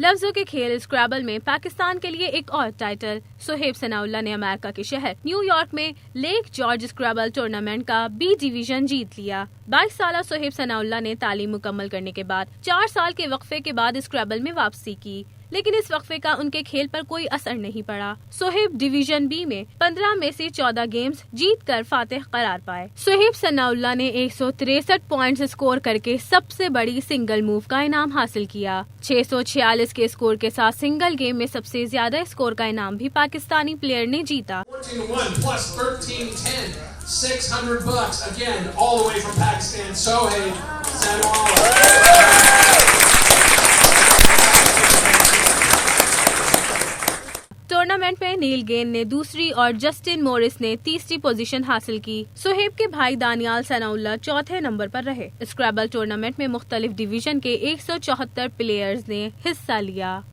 लफ्जों के खेल स्क्रैबल में पाकिस्तान के लिए एक और टाइटल। सोहेब सनाउल्लाह ने अमेरिका के शहर न्यूयॉर्क में लेक जॉर्ज स्क्रैबल टूर्नामेंट का बी डिवीजन जीत लिया। 22 साल सोहेब सनाउल्लाह ने तालीम मुकम्मल करने के बाद 4 साल के वक्फे के बाद स्क्रैबल में वापसी की, लेकिन इस वक्फे का उनके खेल पर कोई असर नहीं पड़ा। सोहेब डिवीजन बी में 15 में से 14 गेम्स जीतकर फातिह करार पाए। सोहेब सनाउल्लाह ने 163 पॉइंट्स स्कोर करके सबसे बड़ी सिंगल मूव का इनाम हासिल किया। 646 के स्कोर के साथ सिंगल गेम में सबसे ज्यादा स्कोर का इनाम भी पाकिस्तानी प्लेयर ने जीता। 600 bucks again, all the way from Pakistan. Sohaib Sanaullah. Tournament में नील गेन ने दूसरी और जस्टिन मोरिस ने तीसरी पोजीशन हासिल की। सोहेब के भाई दानियाल सनाउल्लाह चौथे नंबर पर रहे। स्क्रैबल टूर्नामेंट में मुख्तलिफ डिवीजन के 174 प्लेयर्स ने हिस्सा लिया।